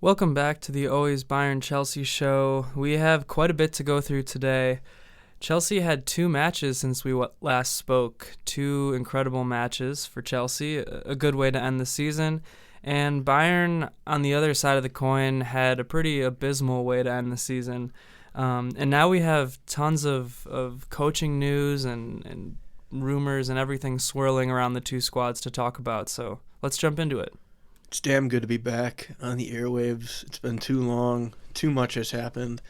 Welcome back to the Always Bayern Chelsea show. We have quite a bit to go through today. Chelsea had two matches since we last spoke. Two incredible matches for Chelsea, a good way to end the season. And Bayern, on the other side of the coin, had a pretty abysmal way to end the season. And now we have tons of coaching news and rumors and everything swirling around the two squads to talk about. So let's jump into it. It's damn good to be back on the airwaves. It's been too long. Too much has happened.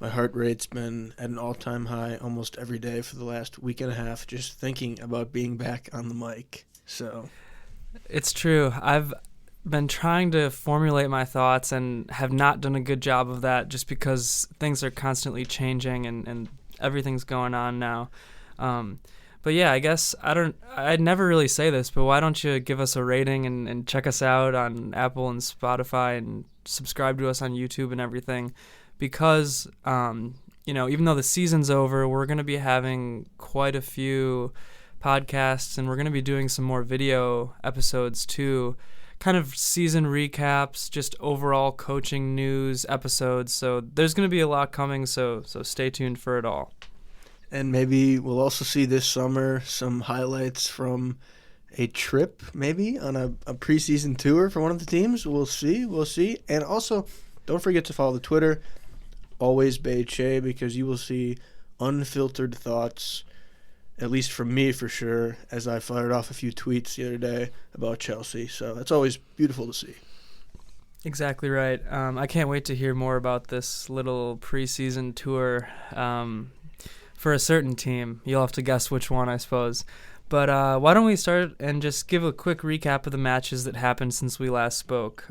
My heart rate's been at an all-time high almost every day for the last week and a half just thinking about being back on the mic. So, It's true. I've been trying to formulate my thoughts and have not done a good job of that just because things are constantly changing and everything's going on now. But yeah, I guess I'd never really say this, but why don't you give us a rating and check us out on Apple and Spotify and subscribe to us on YouTube and everything? Because, even though the season's over, we're going to be having quite a few podcasts and we're going to be doing some more video episodes too. Kind of season recaps, just overall coaching news episodes. So there's going to be a lot coming, so stay tuned for it all. and maybe we'll also see this summer some highlights from a trip, maybe on a preseason tour for one of the teams. We'll see. And also, don't forget to follow the Twitter, always Bayche, because you will see unfiltered thoughts, at least from me for sure, as I fired off a few tweets the other day about Chelsea. So that's always beautiful to see. Exactly right. I can't wait to hear more about this little preseason tour for a certain team. You'll have to guess which one, I suppose. But why don't we start and just give a quick recap of the matches that happened since we last spoke.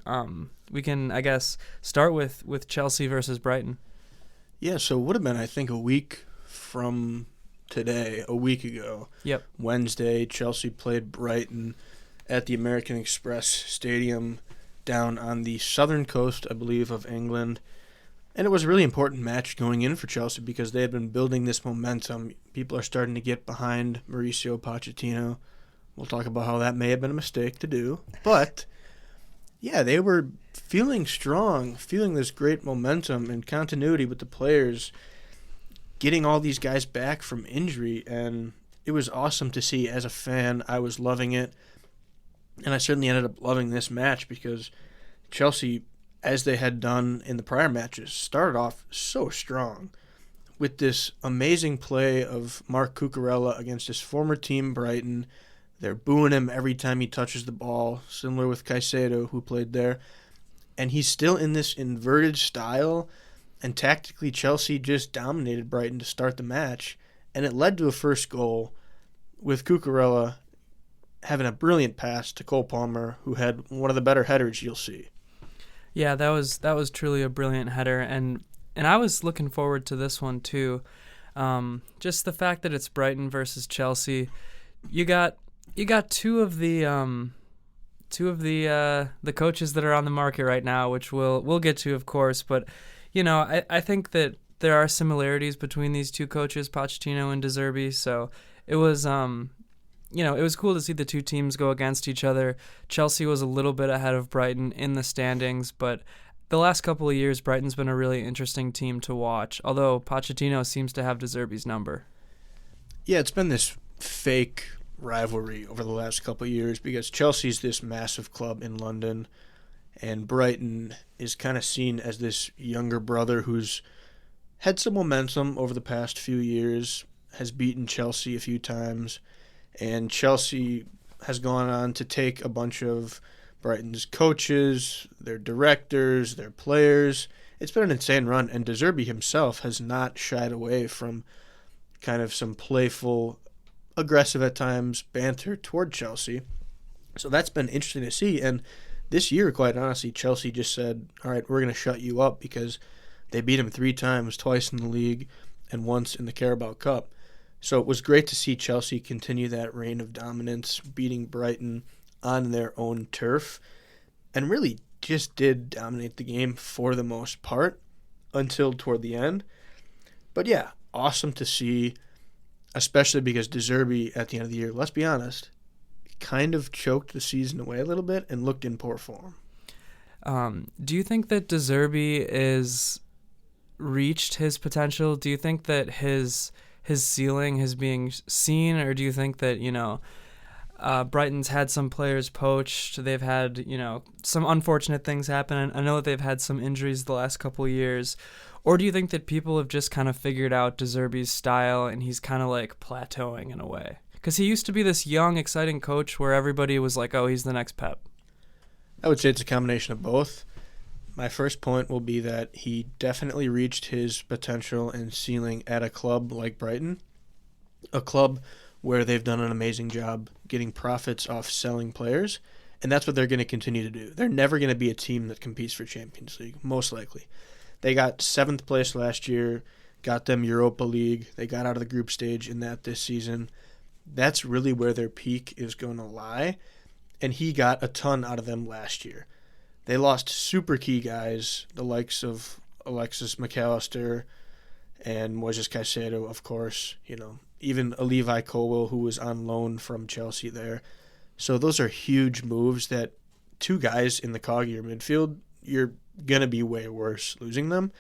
We can, I guess, start with Chelsea versus Brighton. Yeah, so it would have been, I think, a week from today, a week ago. Yep. Wednesday, Chelsea played Brighton at the American Express Stadium down on the southern coast, I believe, of England. And it was a really important match going in for Chelsea because they had been building this momentum. People are starting to get behind Mauricio Pochettino. We'll talk about how that may have been a mistake to do. But, yeah, they were feeling strong, feeling this great momentum and continuity with the players, getting all these guys back from injury. And it was awesome to see. As a fan, I was loving it. And I certainly ended up loving this match because Chelsea, as they had done in the prior matches, started off so strong with this amazing play of Marc Cucurella against his former team, Brighton. They're booing him every time he touches the ball, similar with Caicedo, who played there. And he's still in this inverted style, and tactically Chelsea just dominated Brighton to start the match, and it led to a first goal with Cucurella having a brilliant pass to Cole Palmer, who had one of the better headers you'll see. Yeah, that was truly a brilliant header, and I was looking forward to this one too. Just the fact that it's Brighton versus Chelsea, you got two of the coaches that are on the market right now, which we'll get to, of course. But I think that there are similarities between these two coaches, Pochettino and De Zerbi. So it was it was cool to see the two teams go against each other. Chelsea was a little bit ahead of Brighton in the standings, but the last couple of years, Brighton's been a really interesting team to watch, although Pochettino seems to have De Zerbi's number. Yeah, it's been this fake rivalry over the last couple of years because Chelsea's this massive club in London, and Brighton is kind of seen as this younger brother who's had some momentum over the past few years, has beaten Chelsea a few times, and Chelsea has gone on to take a bunch of Brighton's coaches, their directors, their players. It's been an insane run, and De Zerbi himself has not shied away from kind of some playful, aggressive at times banter toward Chelsea. So that's been interesting to see. And this year, quite honestly, Chelsea just said, all right, we're going to shut you up because they beat him 3 times, twice in the league and once in the Carabao Cup. So it was great to see Chelsea continue that reign of dominance, beating Brighton on their own turf, and really just did dominate the game for the most part until toward the end. But yeah, awesome to see, especially because De Zerbi at the end of the year, let's be honest, kind of choked the season away a little bit and looked in poor form. Do you think that De Zerbi is reached his potential? Do you think that his ceiling is being seen, or do you think that Brighton's had some players poached? They've had some unfortunate things happen. I know that they've had some injuries the last couple of years. Or do you think that people have just kind of figured out De Zerbi's style and he's kind of like plateauing in a way? Because he used to be this young, exciting coach where everybody was like, oh, he's the next Pep. I would say it's a combination of both. My first point will be that he definitely reached his potential and ceiling at a club like Brighton, a club where they've done an amazing job getting profits off selling players, and that's what they're going to continue to do. They're never going to be a team that competes for Champions League, most likely. They got 7th place last year, got them Europa League. They got out of the group stage in that this season. That's really where their peak is going to lie, and he got a ton out of them last year. They lost super key guys, the likes of Alexis McAllister and Moises Caicedo, of course, even a Levi Colwill, who was on loan from Chelsea there. So those are huge moves that 2 guys in the cog of your midfield, you're going to be way worse losing them.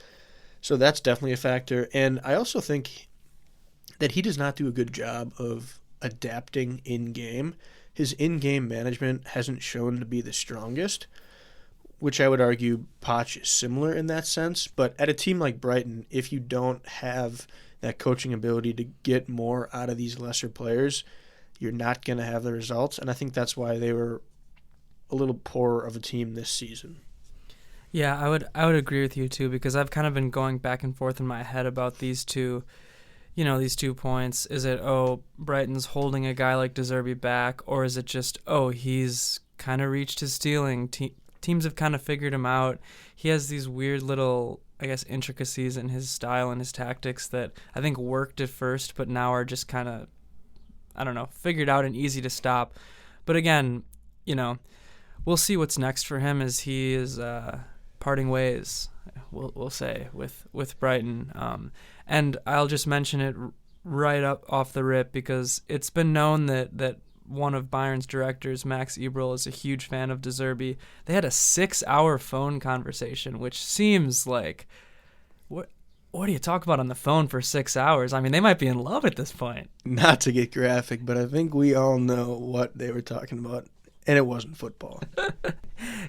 So that's definitely a factor. And I also think that he does not do a good job of adapting in-game. His in-game management hasn't shown to be the strongest, which I would argue Poch is similar in that sense. But at a team like Brighton, if you don't have that coaching ability to get more out of these lesser players, you're not going to have the results. And I think that's why they were a little poorer of a team this season. Yeah, I would agree with you too, because I've kind of been going back and forth in my head about these two points. Is it, Brighton's holding a guy like De Zerbi back, or is it just, he's kind of reached his ceiling? Teams have kind of figured him out. He has these weird little, I guess, intricacies in his style and his tactics that I think worked at first, but now are just kind of, I don't know, figured out and easy to stop. But again, we'll see what's next for him as he is parting ways, we'll say, with Brighton. And I'll just mention it right up off the rip because it's been known that one of Bayern's directors, Max Eberl, is a huge fan of De Zerbi. They had a 6-hour phone conversation, which seems like, what do you talk about on the phone for 6 hours? I mean, they might be in love at this point. Not to get graphic, but I think we all know what they were talking about. And it wasn't football.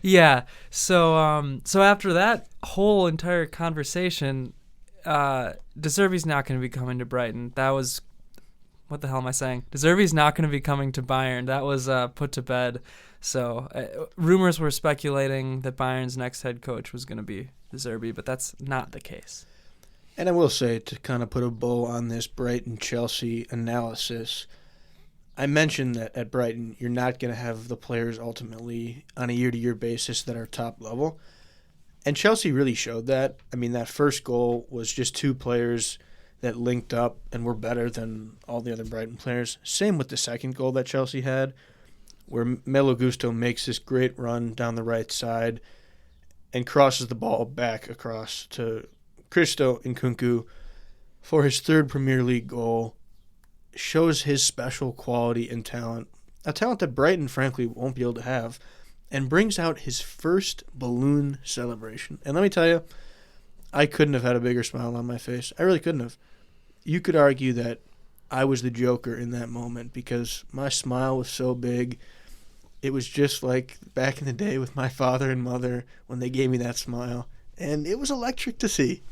Yeah. So after that whole entire conversation, De Zerbi's not going to be coming to Brighton. That was, what the hell am I saying? De Zerbi's not going to be coming to Bayern. That was put to bed. So rumors were speculating that Bayern's next head coach was going to be De Zerbi, but that's not the case. And I will say, to kind of put a bow on this Brighton-Chelsea analysis, I mentioned that at Brighton, you're not going to have the players ultimately on a year-to-year basis that are top level. And Chelsea really showed that. I mean, that first goal was just 2 players that linked up and were better than all the other Brighton players. Same with the second goal that Chelsea had, where Malo Gusto makes this great run down the right side and crosses the ball back across to Christo Nkunku for his 3rd Premier League goal. Shows his special quality and talent, a talent that Brighton, frankly, won't be able to have, and brings out his first balloon celebration. And let me tell you, I couldn't have had a bigger smile on my face. I really couldn't have. You could argue that I was the Joker in that moment because my smile was so big. It was just like back in the day with my father and mother when they gave me that smile, and it was electric to see.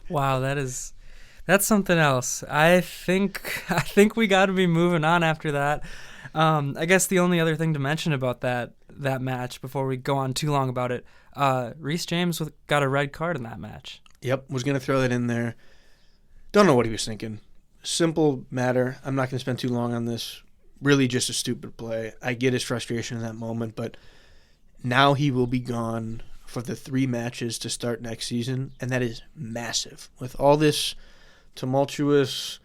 Wow, that's something else. I think we got to be moving on after that. I guess the only other thing to mention about that match before we go on too long about it, Reece James got a red card in that match. Yep, was going to throw that in there. Don't know what he was thinking. Simple matter. I'm not going to spend too long on this. Really just a stupid play. I get his frustration in that moment, but now he will be gone for the 3 matches to start next season, and that is massive. With all this tumultuous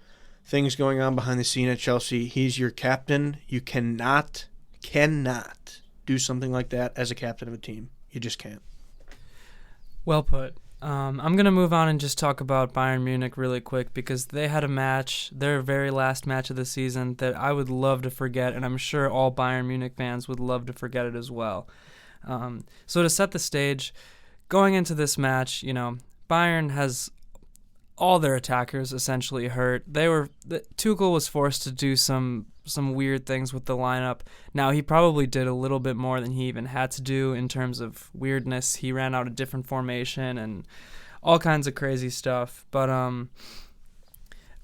things going on behind the scene at Chelsea, he's your captain. You cannot do something like that as a captain of a team. You just can't. Well put. I'm going to move on and just talk about Bayern Munich really quick because they had a match, their very last match of the season, that I would love to forget, and I'm sure all Bayern Munich fans would love to forget it as well. So to set the stage, going into this match, Bayern has all their attackers essentially hurt. Tuchel was forced to do some weird things with the lineup. Now, he probably did a little bit more than he even had to do in terms of weirdness. He ran out a different formation and all kinds of crazy stuff. But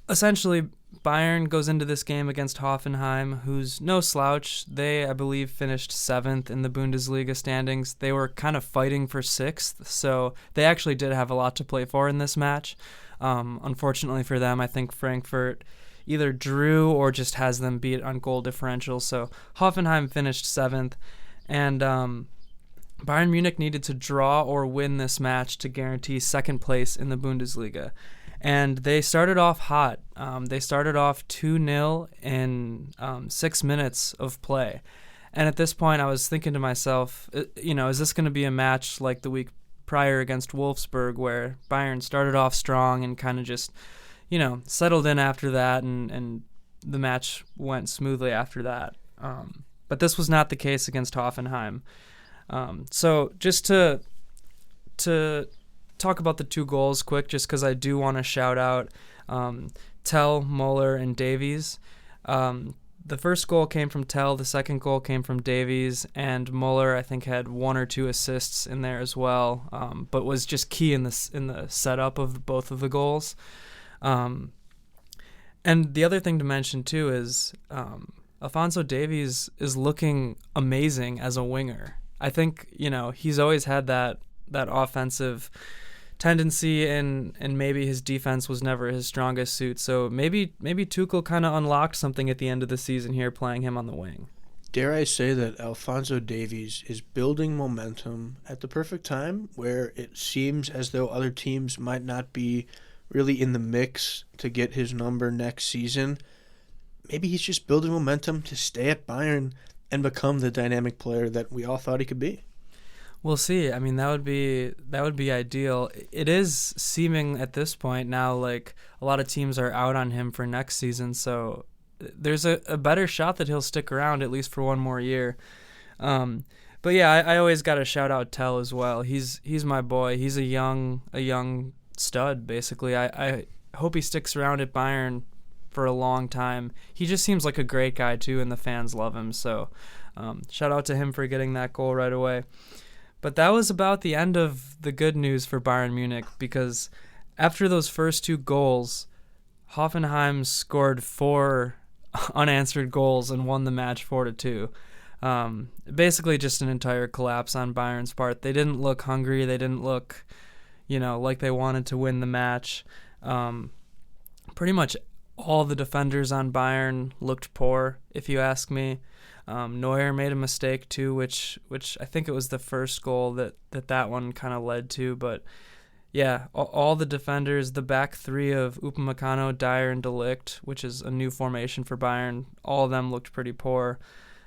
essentially, Bayern goes into this game against Hoffenheim, who's no slouch. They, I believe, finished 7th in the Bundesliga standings. They were kind of fighting for 6th, so they actually did have a lot to play for in this match. Unfortunately for them, I think Frankfurt either drew or just has them beat on goal differential. So Hoffenheim finished 7th, and Bayern Munich needed to draw or win this match to guarantee 2nd place in the Bundesliga. And they started off hot. They started off 2-0 in 6 minutes of play. And at this point, I was thinking to myself, is this going to be a match like the week prior against Wolfsburg, where Bayern started off strong and kind of just, settled in after that, and the match went smoothly after that. But this was not the case against Hoffenheim. So just to talk about the 2 goals quick, just because I do want to shout out Tell, Muller, and Davies. The first goal came from Tell, the second goal came from Davies, and Muller, I think, had 1 or 2 assists in there as well, but was just key in the setup of both of the goals. And the other thing to mention too is Alphonso Davies is looking amazing as a winger. I think he's always had that offensive tendency, and maybe his defense was never his strongest suit. So maybe Tuchel kind of unlocked something at the end of the season here, playing him on the wing. Dare I say that Alphonso Davies is building momentum at the perfect time, where it seems as though other teams might not be really in the mix to get his number next season. Maybe he's just building momentum to stay at Bayern and become the dynamic player that we all thought he could be. We'll see. I mean, that would be ideal. It is seeming at this point now like a lot of teams are out on him for next season, so there's a better shot that he'll stick around at least for one more year. But yeah, I always got to shout out Tell as well. He's my boy. He's a young stud basically. I hope he sticks around at Bayern for a long time. He just seems like a great guy too, and the fans love him. So shout out to him for getting that goal right away. But that was about the end of the good news for Bayern Munich, because after those first 2 goals, Hoffenheim scored 4 unanswered goals and won the match 4-2. Basically just an entire collapse on Bayern's part. They didn't look hungry. They didn't look, like they wanted to win the match. Pretty much all the defenders on Bayern looked poor, if you ask me. Neuer made a mistake too, which I think it was the first goal that one kind of led to. But yeah, all the defenders, the back 3 of Upamecano, Dyer, and De Ligt, which is a new formation for Bayern, all of them looked pretty poor.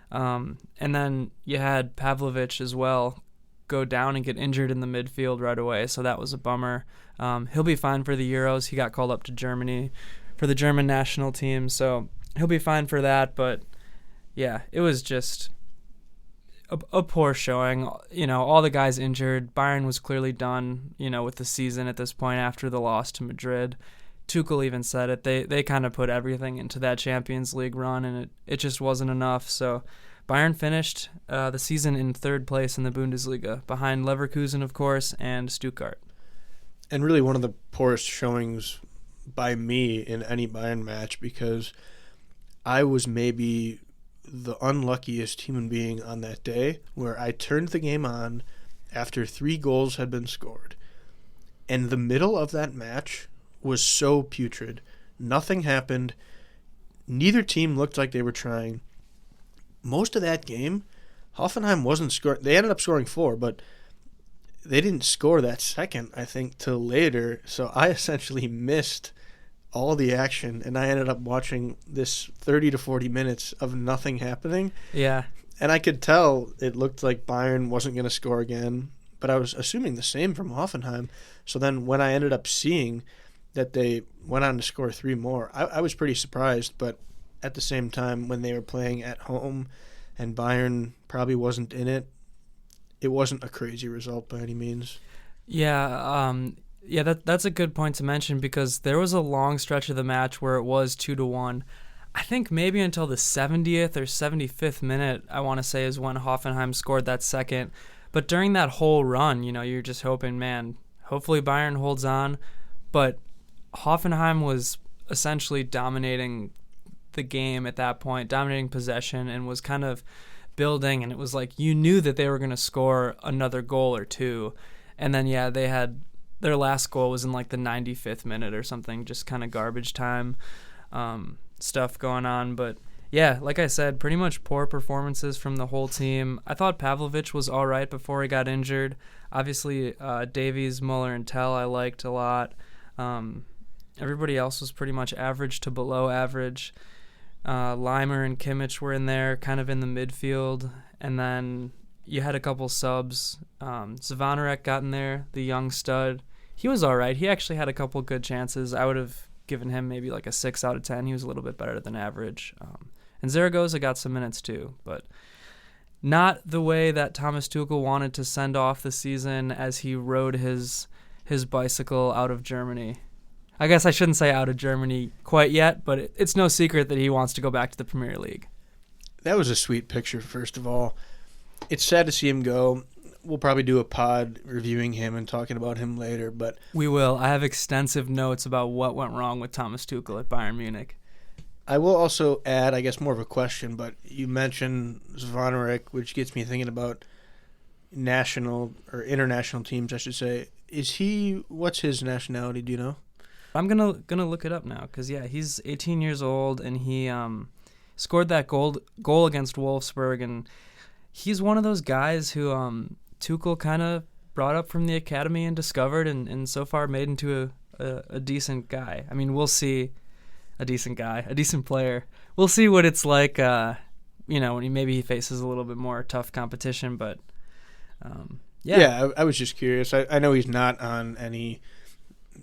And then you had Pavlovic as well go down and get injured in the midfield right away, so that was a bummer. He'll be fine for the Euros. He got called up to Germany for the German national team, so he'll be fine for that. But yeah, it was just a poor showing. All the guys injured. Bayern was clearly done, with the season at this point after the loss to Madrid. Tuchel even said it. They kind of put everything into that Champions League run, and it just wasn't enough. So Bayern finished the season in 3rd place in the Bundesliga, behind Leverkusen, of course, and Stuttgart. And really one of the poorest showings by me in any Bayern match, because I was maybe the unluckiest human being on that day, where I turned the game on after 3 goals had been scored. And the middle of that match was so putrid. Nothing happened. Neither team looked like they were trying. Most of that game, Hoffenheim wasn't scoring. They ended up scoring 4, but they didn't score that second, I think, till later. So I essentially missed all the action, and I ended up watching this 30 to 40 minutes of nothing happening. Yeah. And I could tell it looked like Bayern wasn't going to score again, but I was assuming the same from Hoffenheim. So then when I ended up seeing that they went on to score 3 more, I was pretty surprised. But at the same time, when they were playing at home and Bayern probably wasn't in it, it wasn't a crazy result by any means. That's a good point to mention because there was a long stretch of the match where it was 2-1. I think maybe until the 70th or 75th minute, I want to say, is when Hoffenheim scored that second. But during that whole run, you're just hoping, man, hopefully Bayern holds on. But Hoffenheim was essentially dominating the game at that point, dominating possession, and was kind of building. And it was like you knew that they were going to score another goal or two. And then, they had their last goal was in like the 95th minute or something, just kind of garbage time stuff going on. But yeah, like I said, pretty much poor performances from the whole team. I thought Pavlovic was all right before he got injured. Obviously, Davies, Muller, and Tell I liked a lot. Everybody else was pretty much average to below average. Leimer and Kimmich were in there, kind of in the midfield. And then you had a couple subs. Zvonarek got in there, the young stud. He was all right. He actually had a couple good chances. I would have given him maybe like a 6 out of 10. He was a little bit better than average. And Zaragoza got some minutes too, but not the way that Thomas Tuchel wanted to send off the season as he rode his bicycle out of Germany. I guess I shouldn't say out of Germany quite yet, but it's no secret that he wants to go back to the Premier League. That was a sweet picture, first of all. It's sad to see him go. We'll probably do a pod reviewing him and talking about him later, but we will. I have extensive notes about what went wrong with Thomas Tuchel at Bayern Munich. I will also add, I guess more of a question, but you mentioned Zvonarek, which gets me thinking about national or international teams, I should say. What's his nationality, do you know? I'm gonna look it up now because he's 18 years old and he scored that goal against Wolfsburg, and he's one of those guys who Tuchel kind of brought up from the academy and discovered and so far made into a decent guy. I mean, we'll see. A decent guy, a decent player. We'll see what it's like, when he faces a little bit more tough competition. But, I was just curious. I know he's not on any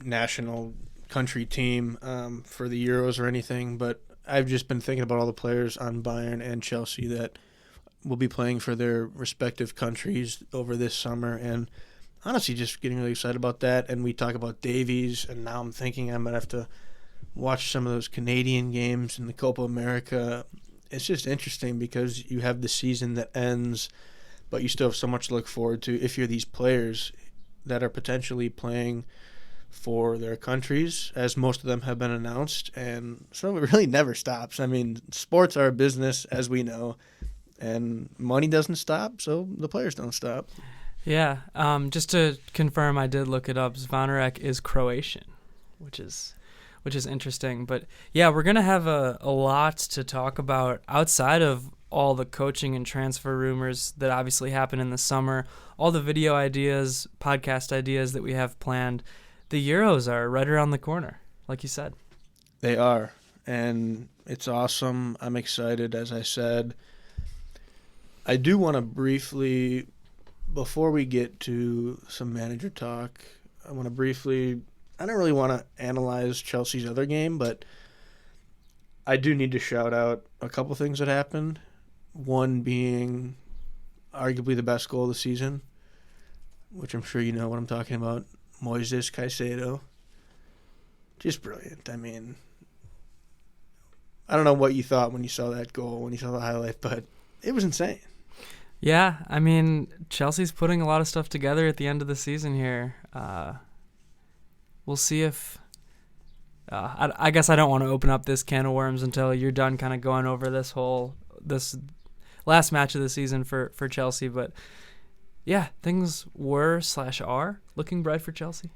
national country team for the Euros or anything, but I've just been thinking about all the players on Bayern and Chelsea that will be playing for their respective countries over this summer, and honestly just getting really excited about that. And we talk about Davies, and now I'm thinking I'm going to have to watch some of those Canadian games in the Copa America. It's just interesting because you have the season that ends, but you still have so much to look forward to if you're these players that are potentially playing for their countries, as most of them have been announced. And so it really never stops. I mean, sports are a business, as we know, and money doesn't stop, so the players don't stop. Yeah, just to confirm, I did look it up. Zvonarek is Croatian, which is interesting. But yeah, we're going to have a lot to talk about outside of all the coaching and transfer rumors that obviously happen in the summer, all the video ideas, podcast ideas that we have planned. The Euros are right around the corner, like you said. They are, and it's awesome. I'm excited, as I said. I do want to briefly, before we get to some manager talk, I don't really want to analyze Chelsea's other game, but I do need to shout out a couple things that happened. One being arguably the best goal of the season, which I'm sure you know what I'm talking about. Moises Caicedo. Just brilliant. I mean, I don't know what you thought when you saw that goal, when you saw the highlight, but it was insane. Yeah, I mean, Chelsea's putting a lot of stuff together at the end of the season here. We'll see if I guess I don't want to open up this can of worms until you're done kind of going over this last match of the season for Chelsea. But yeah, things are looking bright for Chelsea.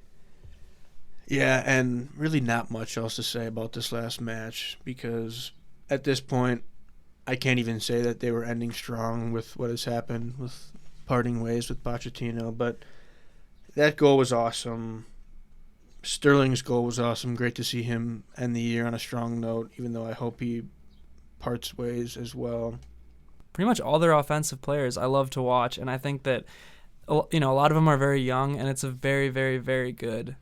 Yeah, and really not much else to say about this last match because at this point I can't even say that they were ending strong with what has happened with parting ways with Pochettino. But that goal was awesome. Sterling's goal was awesome. Great to see him end the year on a strong note, even though I hope he parts ways as well. Pretty much all their offensive players I love to watch, and I think that a lot of them are very young, and it's a very, very, very good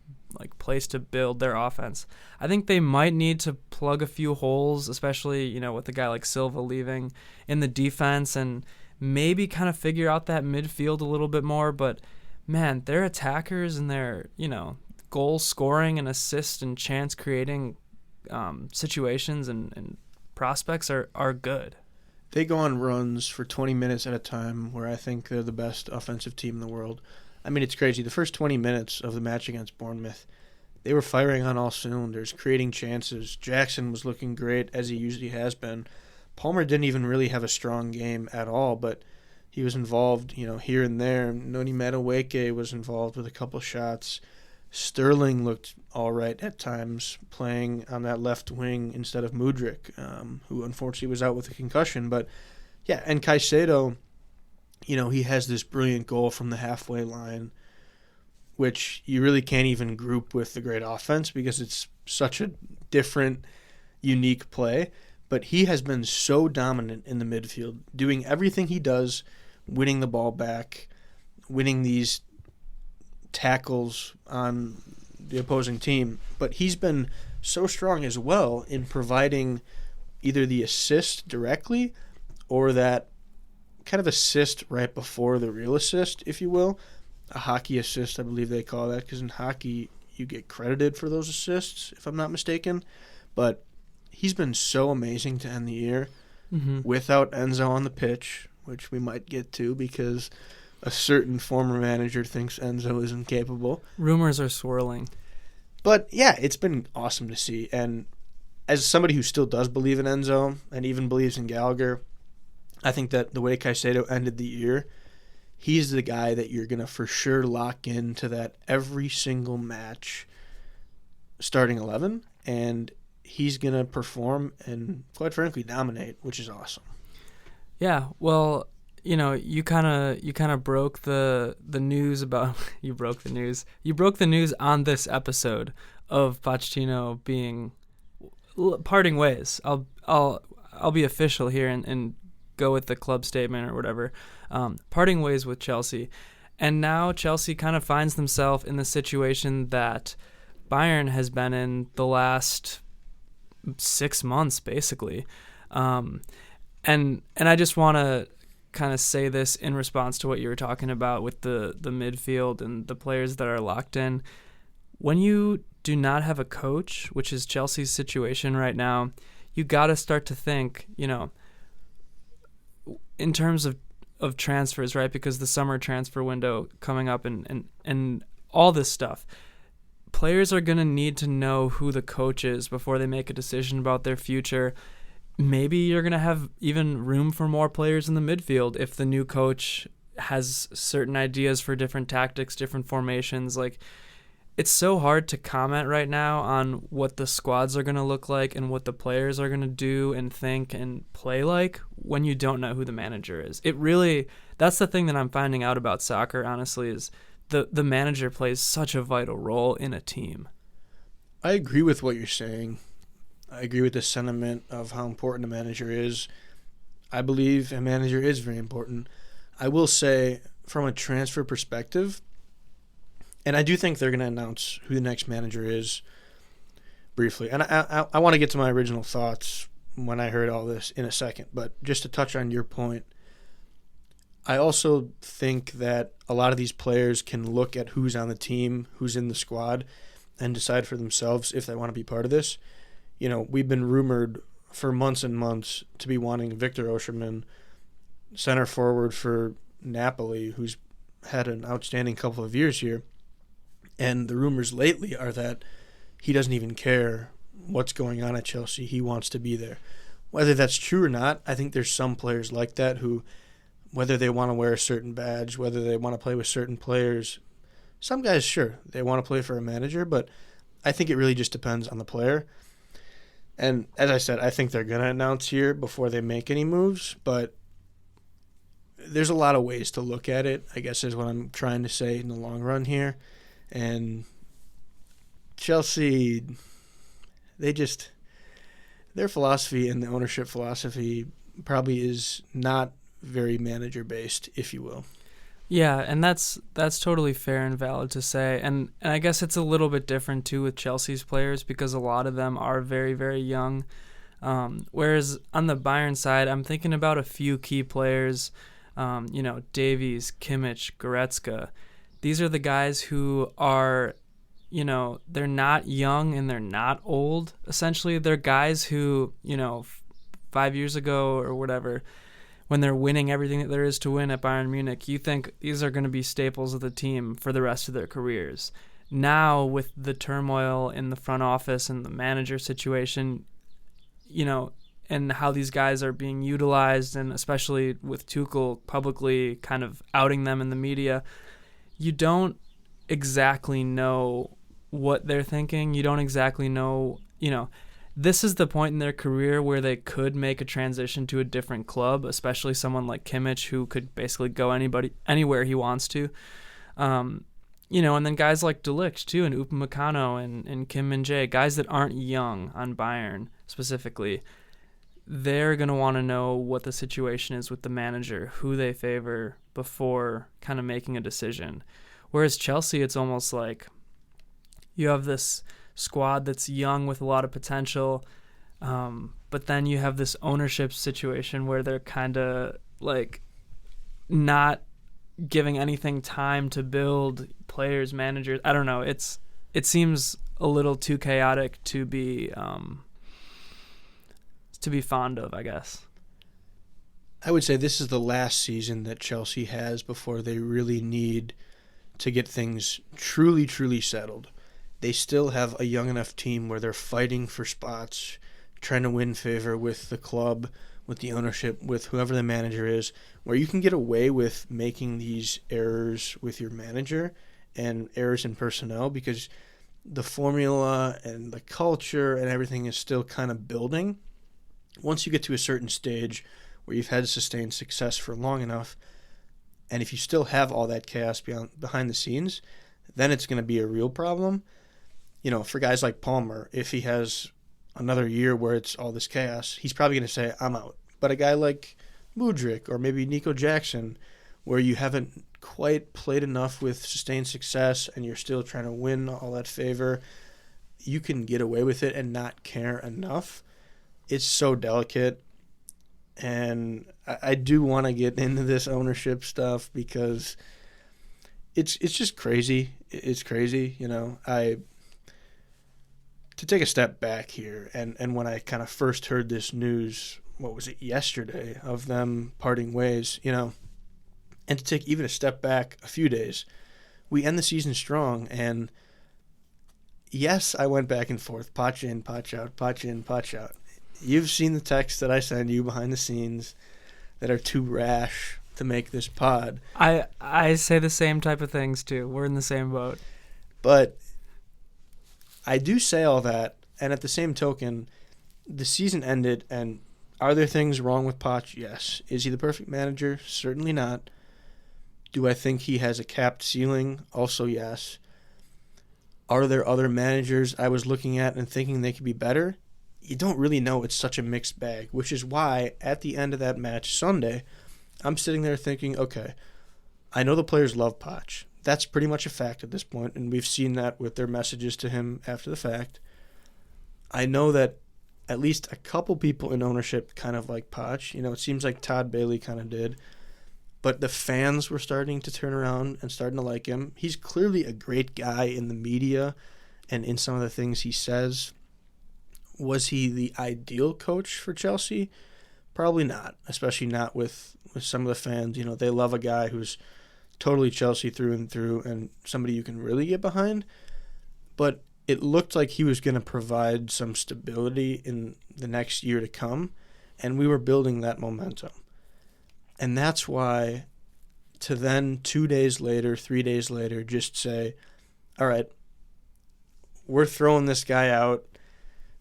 place to build their offense. I think they might need to plug a few holes, especially with a guy like Silva leaving in the defense, and maybe kind of figure out that midfield a little bit more. But man, their attackers and their, goal scoring and assist and chance creating situations and prospects are good. They go on runs for 20 minutes at a time where I think they're the best offensive team in the world. I mean, it's crazy. The first 20 minutes of the match against Bournemouth, they were firing on all cylinders, creating chances. Jackson was looking great, as he usually has been. Palmer didn't even really have a strong game at all, but he was involved, here and there. Noni Madueke was involved with a couple shots. Sterling looked all right at times, playing on that left wing instead of Mudryk, who unfortunately was out with a concussion. But, yeah, and Caicedo, he has this brilliant goal from the halfway line, which you really can't even group with the great offense because it's such a different, unique play. But he has been so dominant in the midfield, doing everything he does, winning the ball back, winning these tackles on the opposing team. But he's been so strong as well in providing either the assist directly or that kind of assist right before the real assist, if you will. A hockey assist, I believe they call that, because in hockey you get credited for those assists, if I'm not mistaken. But he's been so amazing to end the year without Enzo on the pitch, which we might get to because a certain former manager thinks Enzo is incapable. Rumors are swirling. But, yeah, it's been awesome to see. And as somebody who still does believe in Enzo and even believes in Gallagher, I think that the way Caicedo ended the year, he's the guy that you're going to for sure lock into that every single match starting 11. And he's going to perform and, quite frankly, dominate, which is awesome. Yeah, well, you kind of broke the news about you broke the news on this episode of Pochettino being parting ways. I'll be official here and go with the club statement or whatever. Parting ways with Chelsea, and now Chelsea kind of finds themselves in the situation that Bayern has been in the last 6 months, basically. And I just want to kind of say this in response to what you were talking about with the midfield and the players that are locked in. When you do not have a coach, which is Chelsea's situation right now, you got to start to think, in terms of transfers, right? Because the summer transfer window coming up and all this stuff. Players are going to need to know who the coach is before they make a decision about their future. Maybe you're going to have even room for more players in the midfield if the new coach has certain ideas for different tactics, different formations. Like, it's so hard to comment right now on what the squads are going to look like and what the players are going to do and think and play like when you don't know who the manager is. That's the thing that I'm finding out about soccer, honestly, is the manager plays such a vital role in a team. I agree with what you're saying. I agree with the sentiment of how important a manager is. I believe a manager is very important. I will say, from a transfer perspective, and I do think they're going to announce who the next manager is briefly. And I want to get to my original thoughts when I heard all this in a second. But just to touch on your point, I also think that a lot of these players can look at who's on the team, who's in the squad, and decide for themselves if they want to be part of this. We've been rumored for months and months to be wanting Victor Osimhen, center forward for Napoli, who's had an outstanding couple of years here. And the rumors lately are that he doesn't even care what's going on at Chelsea. He wants to be there. Whether that's true or not, I think there's some players like that who, whether they want to wear a certain badge, whether they want to play with certain players, some guys, sure, they want to play for a manager, but I think it really just depends on the player. And as I said, I think they're going to announce here before they make any moves, but there's a lot of ways to look at it, I guess is what I'm trying to say in the long run here. And Chelsea, their philosophy and the ownership philosophy probably is not very manager-based, if you will. Yeah, and that's totally fair and valid to say. And I guess it's a little bit different, too, with Chelsea's players because a lot of them are very, very young. Whereas on the Bayern side, I'm thinking about a few key players. Davies, Kimmich, Goretzka. These are the guys who are, they're not young and they're not old. Essentially, they're guys who, 5 years ago or whatever, when they're winning everything that there is to win at Bayern Munich, you think these are going to be staples of the team for the rest of their careers. Now, with the turmoil in the front office and the manager situation, and how these guys are being utilized, and especially with Tuchel publicly kind of outing them in the media, you don't exactly know what they're thinking. You don't exactly know, this is the point in their career where they could make a transition to a different club, especially someone like Kimmich, who could basically go anywhere he wants to. And then guys like De Ligt too, and Upamecano and Kim Min-jae, guys that aren't young on Bayern specifically, they're going to want to know what the situation is with the manager, who they favor before kind of making a decision. Whereas Chelsea, it's almost like you have this squad that's young with a lot of potential, but then you have this ownership situation where they're kind of like not giving anything time to build players, managers. I don't know. It seems a little too chaotic to be fond of, I guess. I would say this is the last season that Chelsea has before they really need to get things truly, truly settled. They still have a young enough team where they're fighting for spots, trying to win favor with the club, with the ownership, with whoever the manager is, where you can get away with making these errors with your manager and errors in personnel because the formula and the culture and everything is still kind of building. Once you get to a certain stage where you've had sustained success for long enough, and if you still have all that chaos behind the scenes, then it's going to be a real problem. For guys like Palmer, if he has another year where it's all this chaos, he's probably going to say, I'm out. But a guy like Mudryk or maybe Nico Jackson, where you haven't quite played enough with sustained success and you're still trying to win all that favor, you can get away with it and not care enough. It's so delicate. And I do want to get into this ownership stuff because it's just crazy. It's crazy, To take a step back here, and when I kind of first heard this news, what was it, yesterday, of them parting ways, and to take even a step back a few days, we end the season strong, and yes, I went back and forth, Poch in, Poch out, Poch in, Poch out. You've seen the texts that I send you behind the scenes that are too rash to make this pod. I say the same type of things too. We're in the same boat. But I do say all that, and at the same token, the season ended, and are there things wrong with Poch? Yes. Is he the perfect manager? Certainly not. Do I think he has a capped ceiling? Also yes. Are there other managers I was looking at and thinking they could be better? You don't really know. It's such a mixed bag, which is why at the end of that match Sunday, I'm sitting there thinking, okay, I know the players love Poch. That's pretty much a fact at this point, and we've seen that with their messages to him after the fact. I know that at least a couple people in ownership kind of like Poch. It seems like Todd Bailey kind of did. But the fans were starting to turn around and starting to like him. He's clearly a great guy in the media and in some of the things he says. Was he the ideal coach for Chelsea? Probably not, especially not with some of the fans. They love a guy who's totally Chelsea through and through and somebody you can really get behind. But it looked like he was going to provide some stability in the next year to come, and we were building that momentum. And that's why to then 2 days later, 3 days later, just say, all right, we're throwing this guy out,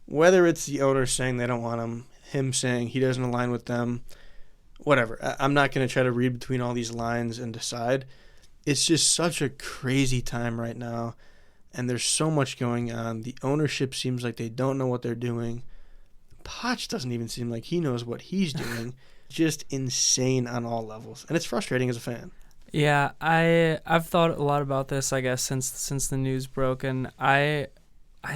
whether it's the owner saying they don't want him saying he doesn't align with them, whatever. I'm not going to try to read between all these lines and decide. It's just such a crazy time right now, and there's so much going on. The ownership seems like they don't know what they're doing. Poch doesn't even seem like he knows what he's doing. Just insane on all levels, and it's frustrating as a fan. Yeah, I've thought a lot about this, I guess, since the news broke, and I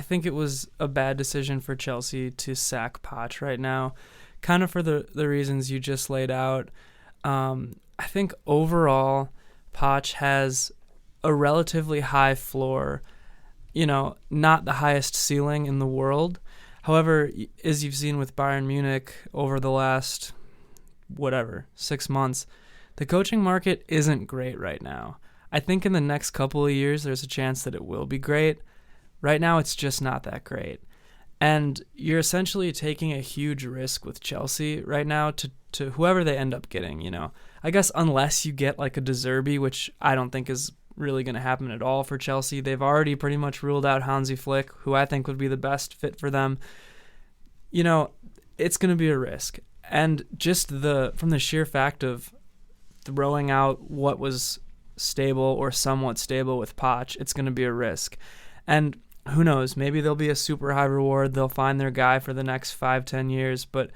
think it was a bad decision for Chelsea to sack Poch right now, kind of for the reasons you just laid out. I think overall, Poch has a relatively high floor, not the highest ceiling in the world. However, as you've seen with Bayern Munich over the last, 6 months, the coaching market isn't great right now. I think in the next couple of years, there's a chance that it will be great. Right now, it's just not that great. And you're essentially taking a huge risk with Chelsea right now to whoever they end up getting, I guess unless you get like a De Zerbi, which I don't think is really going to happen at all for Chelsea. They've already pretty much ruled out Hansi Flick, who I think would be the best fit for them. It's going to be a risk. And just from the sheer fact of throwing out what was stable or somewhat stable with Poch, it's going to be a risk. And who knows, maybe there'll be a super high reward. They'll find their guy for the next 5-10 years. But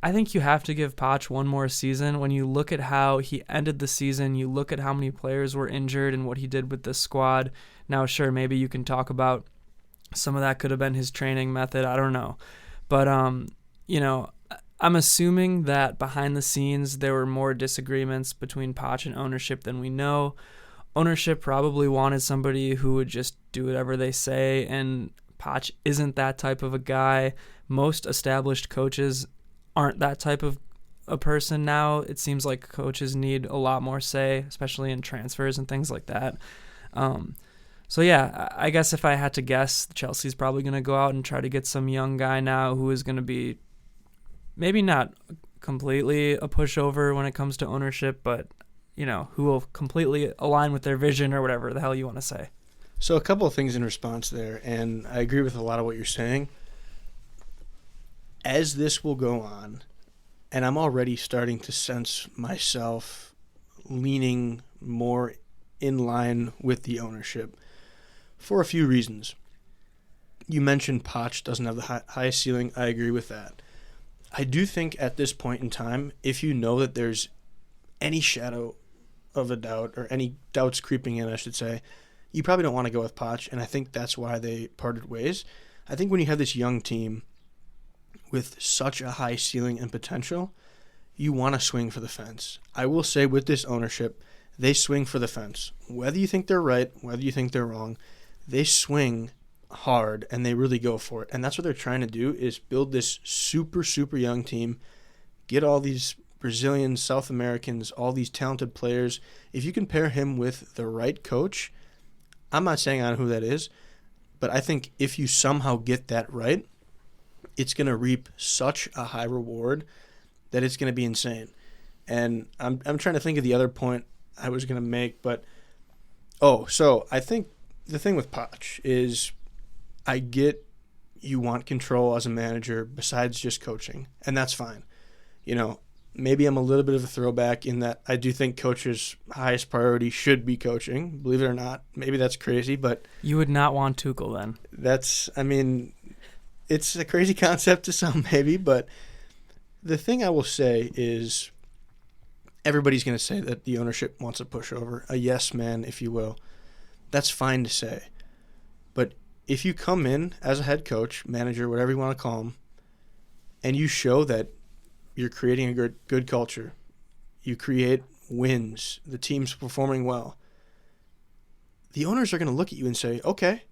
I think you have to give Poch one more season. When you look at how he ended the season, you look at how many players were injured and what he did with the squad. Now, sure, maybe you can talk about some of that could have been his training method. I don't know. But, I'm assuming that behind the scenes there were more disagreements between Poch and ownership than we know. Ownership probably wanted somebody who would just do whatever they say, and Poch isn't that type of a guy. Most established coaches aren't that type of a person now. It seems like coaches need a lot more say, especially in transfers and things like that. So yeah, I guess if I had to guess, Chelsea's probably going to go out and try to get some young guy now who is going to be maybe not completely a pushover when it comes to ownership, but who will completely align with their vision or whatever the hell you want to say. So a couple of things in response there, and I agree with a lot of what you're saying. As this will go on, and I'm already starting to sense myself leaning more in line with the ownership for a few reasons. You mentioned Poch doesn't have the highest ceiling. I agree with that. I do think at this point in time, if you know that there's any shadow of a doubt or any doubts creeping in, I should say, you probably don't want to go with Poch, and I think that's why they parted ways. I think when you have this young team with such a high ceiling and potential, you want to swing for the fence. I will say with this ownership, they swing for the fence. Whether you think they're right, whether you think they're wrong, they swing hard and they really go for it. And that's what they're trying to do, is build this super, super young team, get all these Brazilians, South Americans, all these talented players. If you can pair him with the right coach, I'm not saying I know who that is, but I think if you somehow get that right, it's going to reap such a high reward that it's going to be insane. And I'm trying to think of the other point I was going to make, but so I think the thing with Poch is I get you want control as a manager besides just coaching, and that's fine. Maybe I'm a little bit of a throwback in that I do think coaches' highest priority should be coaching, believe it or not. Maybe that's crazy, but you would not want Tuchel then. It's a crazy concept to some maybe, but the thing I will say is everybody's going to say that the ownership wants a pushover, a yes man, if you will. That's fine to say. But if you come in as a head coach, manager, whatever you want to call him, and you show that you're creating a good culture, you create wins, the team's performing well, the owners are going to look at you and say, okay,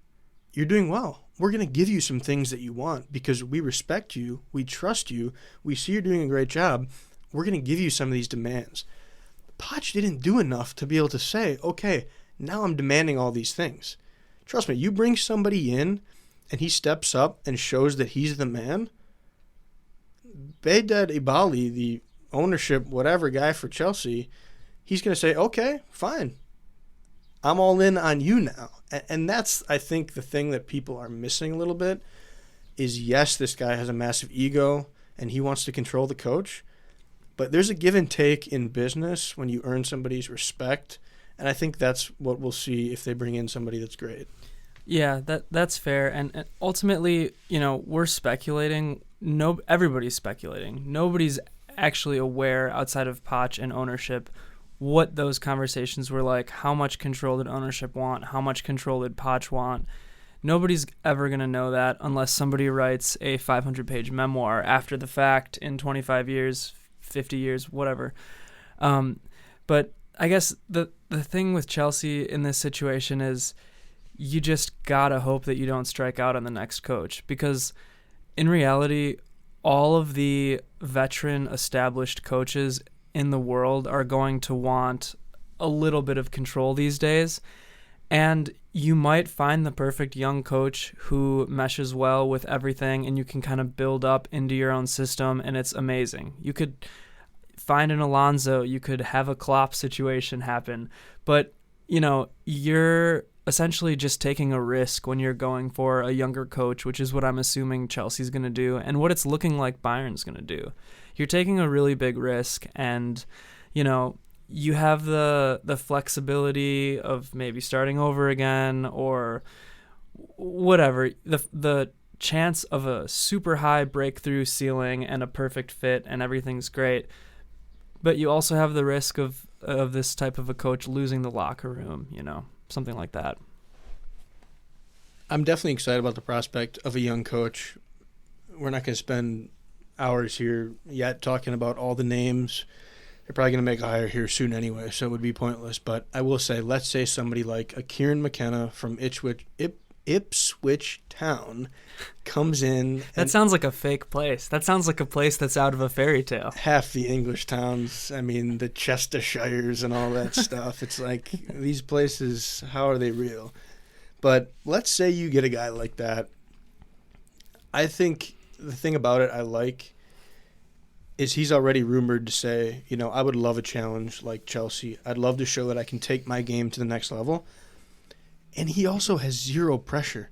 you're doing well. We're going to give you some things that you want because we respect you, we trust you, we see you're doing a great job. We're going to give you some of these demands. Poch didn't do enough to be able to say, okay, now I'm demanding all these things. Trust me, you bring somebody in and he steps up and shows that he's the man, Behdad Ibali, the ownership, whatever guy for Chelsea, he's going to say, okay, fine. I'm all in on you now. And that's, I think, the thing that people are missing a little bit is, yes, this guy has a massive ego and he wants to control the coach, but there's a give and take in business when you earn somebody's respect, and I think that's what we'll see if they bring in somebody that's great. Yeah, that's fair. And ultimately, we're speculating. Everybody's speculating. Nobody's actually aware outside of Poch and ownership what those conversations were like. How much control did ownership want? How much control did Poch want? Nobody's ever going to know that unless somebody writes a 500-page memoir after the fact in 25 years, 50 years, whatever. But I guess the thing with Chelsea in this situation is you just gotta hope that you don't strike out on the next coach, because in reality, all of the veteran established coaches in the world are going to want a little bit of control these days. And you might find the perfect young coach who meshes well with everything, and you can kind of build up into your own system, and it's amazing. You could find an Alonso, you could have a Klopp situation happen, but you're essentially just taking a risk when you're going for a younger coach, which is what I'm assuming Chelsea's going to do, and what it's looking like Bayern's going to do. You're taking a really big risk, and you have the flexibility of maybe starting over again or whatever. The chance of a super high breakthrough ceiling and a perfect fit and everything's great. But you also have the risk of this type of a coach losing the locker room, something like that. I'm definitely excited about the prospect of a young coach. We're not going to spend hours here yet talking about all the names. They're probably going to make a hire here soon anyway, so it would be pointless. But I will say, let's say somebody like a Kieran McKenna from Ipswich Town comes in. That sounds like a fake place. That sounds like a place that's out of a fairy tale. Half the English towns, the Chestershires and all that stuff. It's like, these places, how are they real? But let's say you get a guy like that. I think the thing about it I like is he's already rumored to say, I would love a challenge like Chelsea. I'd love to show that I can take my game to the next level. And he also has zero pressure.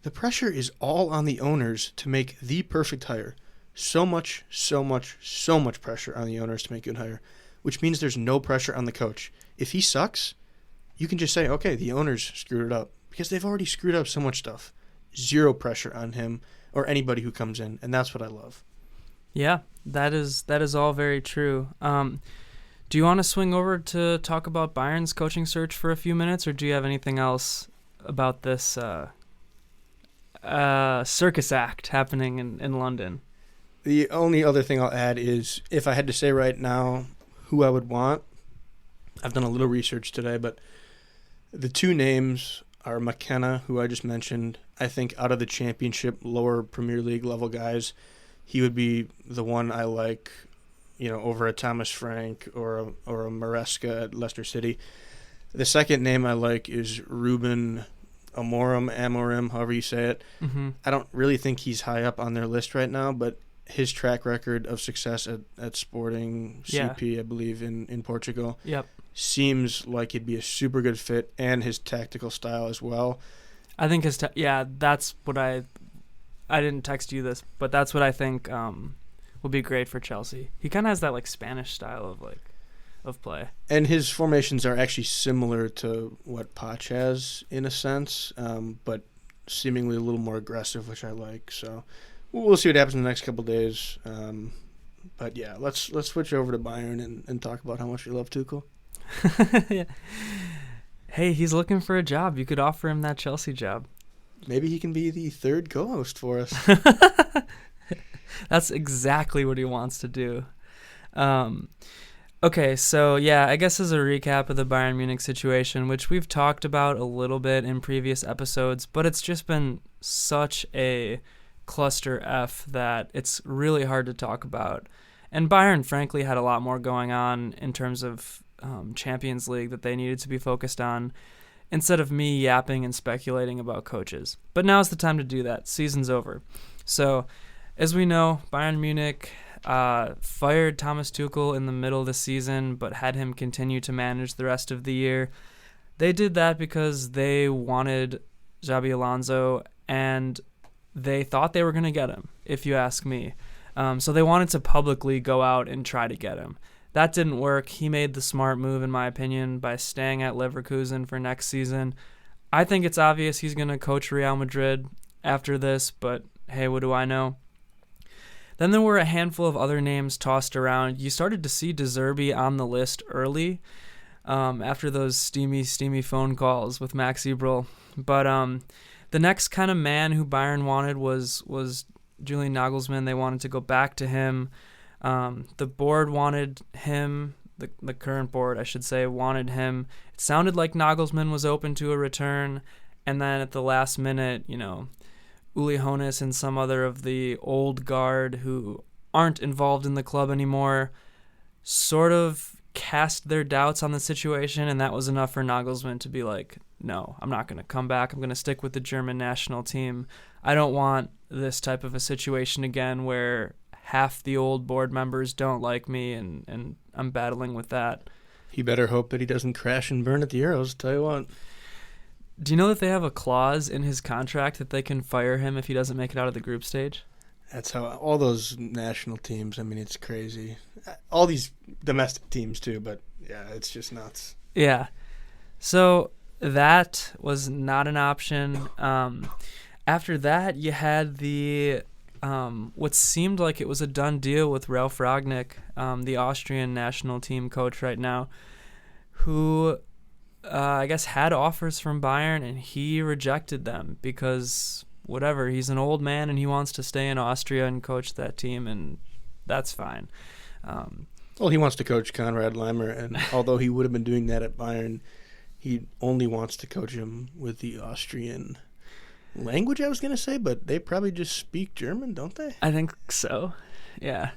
The pressure is all on the owners to make the perfect hire. So much pressure on the owners to make a good hire, which means there's no pressure on the coach. If he sucks, you can just say, okay, the owners screwed it up, because they've already screwed up so much stuff. Zero pressure on him or anybody who comes in, and that's what I love. Yeah, that is all very true. Do you want to swing over to talk about Bayern's coaching search for a few minutes, or do you have anything else about this circus act happening in London? The only other thing I'll add is, if I had to say right now who I would want, I've done a little research today, but the two names are McKenna, who I just mentioned. I think out of the championship, lower Premier League level guys, he would be the one I like, over a Thomas Frank or a Maresca at Leicester City. The second name I like is Ruben Amorim, however you say it. Mm-hmm. I don't really think he's high up on their list right now, but his track record of success at Sporting CP, I believe, in Portugal, seems like he'd be a super good fit, and his tactical style as well. I think that's what I didn't text you this, but that's what I think will be great for Chelsea. He kind of has that like Spanish style of play. And his formations are actually similar to what Poch has in a sense, but seemingly a little more aggressive, which I like. So we'll see what happens in the next couple of days. But yeah, let's switch over to Bayern and talk about how much we love Tuchel. Yeah. Hey, he's looking for a job. You could offer him that Chelsea job. Maybe he can be the third co-host for us. That's exactly what he wants to do. Okay, so yeah, I guess as a recap of the Bayern Munich situation, which we've talked about a little bit in previous episodes, but it's just been such a cluster F that it's really hard to talk about. And Bayern, frankly, had a lot more going on in terms of Champions League that they needed to be focused on, instead of me yapping and speculating about coaches. But now's the time to do that. Season's over. So, as we know, Bayern Munich fired Thomas Tuchel in the middle of the season, but had him continue to manage the rest of the year. They did that because they wanted Xabi Alonso, and they thought they were going to get him, if you ask me. So they wanted to publicly go out and try to get him. That didn't work. He made the smart move, in my opinion, by staying at Leverkusen for next season. I think it's obvious he's going to coach Real Madrid after this, but hey, what do I know? Then there were a handful of other names tossed around. You started to see De Zerbi on the list early after those steamy phone calls with Max Eberl. But the next kind of man who Bayern wanted was Julian Nagelsmann. They wanted to go back to him. The board wanted him. the current board, I should say, wanted him. It sounded like Nagelsmann was open to a return, and then at the last minute, Uli Hoeneß and some other of the old guard who aren't involved in the club anymore sort of cast their doubts on the situation, and that was enough for Nagelsmann to be like, no, I'm not going to come back. I'm going to stick with the German national team. I don't want this type of a situation again where half the old board members don't like me, and I'm battling with that. He better hope that he doesn't crash and burn at the Euros, tell you what. Do you know that they have a clause in his contract that they can fire him if he doesn't make it out of the group stage? That's how all those national teams, I mean, it's crazy. All these domestic teams too, but yeah, it's just nuts. Yeah. So that was not an option. After that, you had the what seemed like it was a done deal with Ralf Rangnick, the Austrian national team coach right now, who I guess had offers from Bayern, and he rejected them because whatever, he's an old man and he wants to stay in Austria and coach that team, and that's fine. Well, he wants to coach Konrad Leimer, and although he would have been doing that at Bayern, he only wants to coach him with the Austrian language, I was going to say, but they probably just speak German, don't they? I think so, yeah.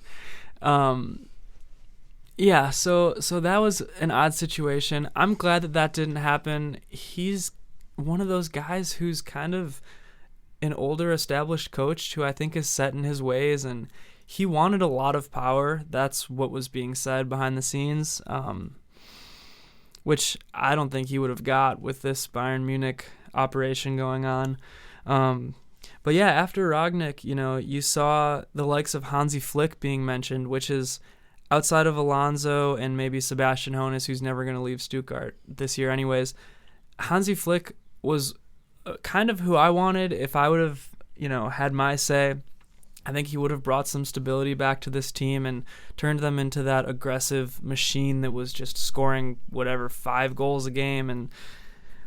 Yeah, so that was an odd situation. I'm glad that didn't happen. He's one of those guys who's kind of an older established coach who I think is set in his ways, and he wanted a lot of power. That's what was being said behind the scenes, which I don't think he would have got with this Bayern Munich operation going on. But yeah, after Rangnick, you saw the likes of Hansi Flick being mentioned, which is outside of Alonso and maybe Sebastian Hoeneß, who's never going to leave Stuttgart this year anyways. Hansi Flick was kind of who I wanted if I would have, had my say. I think he would have brought some stability back to this team and turned them into that aggressive machine that was just scoring 5 goals a game and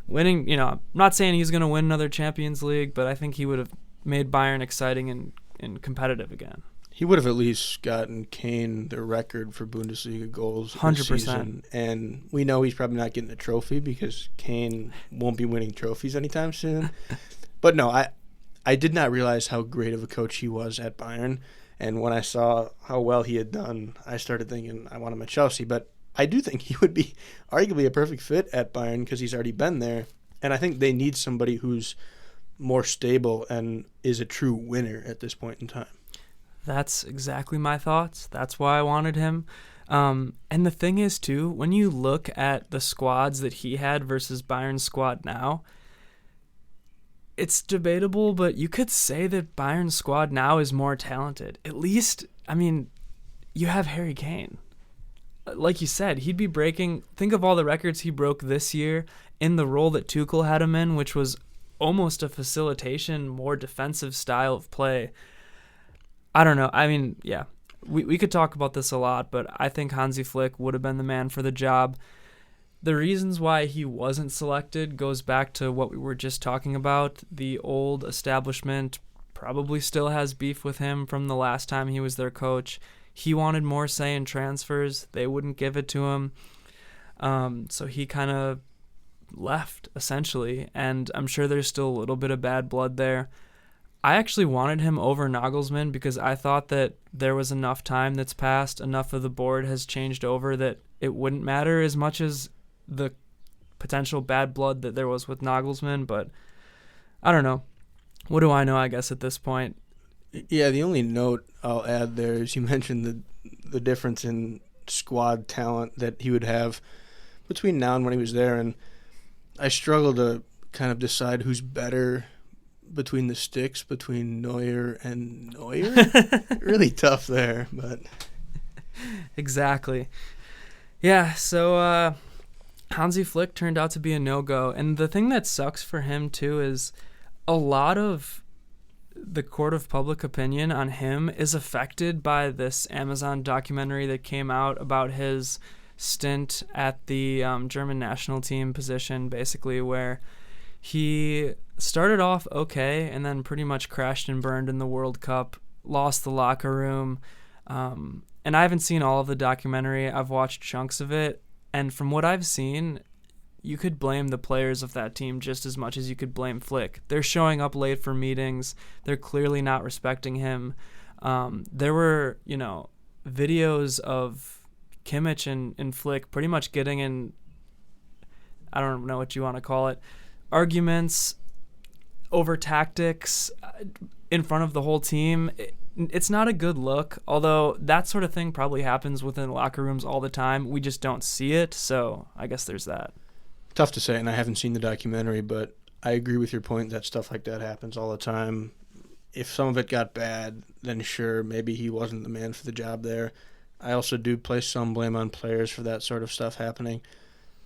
winning. I'm not saying he's going to win another Champions League, but I think he would have made Bayern exciting and competitive again. He would have at least gotten Kane the record for Bundesliga goals 100%. this season. And we know he's probably not getting a trophy because Kane won't be winning trophies anytime soon. But no, I did not realize how great of a coach he was at Bayern. And when I saw how well he had done, I started thinking I want him at Chelsea. But I do think he would be arguably a perfect fit at Bayern because he's already been there. And I think they need somebody who's more stable and is a true winner at this point in time. That's exactly my thoughts. That's why I wanted him. And the thing is, too, when you look at the squads that he had versus Bayern's squad now, it's debatable, but you could say that Bayern's squad now is more talented. At least, you have Harry Kane. Like you said, he'd be breaking... Think of all the records he broke this year in the role that Tuchel had him in, which was almost a facilitation, more defensive style of play. I don't know. Yeah, we could talk about this a lot, but I think Hansi Flick would have been the man for the job. The reasons why he wasn't selected goes back to what we were just talking about. The old establishment probably still has beef with him from the last time he was their coach. He wanted more say in transfers. They wouldn't give it to him. So he kind of left, essentially, and I'm sure there's still a little bit of bad blood there. I actually wanted him over Nagelsmann because I thought that there was enough time that's passed, enough of the board has changed over that it wouldn't matter as much as the potential bad blood that there was with Nagelsmann, but I don't know. What do I know, I guess, at this point? Yeah, the only note I'll add there is you mentioned the difference in squad talent that he would have between now and when he was there, and I struggle to kind of decide who's better between the sticks between Neuer and Neuer. Really tough there, but exactly. Yeah, so Hansi Flick turned out to be a no-go, and the thing that sucks for him too is a lot of the court of public opinion on him is affected by this Amazon documentary that came out about his stint at the German national team position, basically, where he started off okay and then pretty much crashed and burned in the World Cup, lost the locker room, And I haven't seen all of the documentary. I've watched chunks of it. And from what I've seen, you could blame the players of that team just as much as you could blame Flick. They're showing up late for meetings. They're clearly not respecting him. There were, videos of Kimmich and Flick pretty much getting in, I don't know what you want to call it, arguments over tactics in front of the whole team. It's not a good look, although that sort of thing probably happens within locker rooms all the time. We just don't see it, so I guess there's that. Tough to say, and I haven't seen the documentary, but I agree with your point that stuff like that happens all the time. If some of it got bad, then sure, maybe he wasn't the man for the job there. I also do place some blame on players for that sort of stuff happening.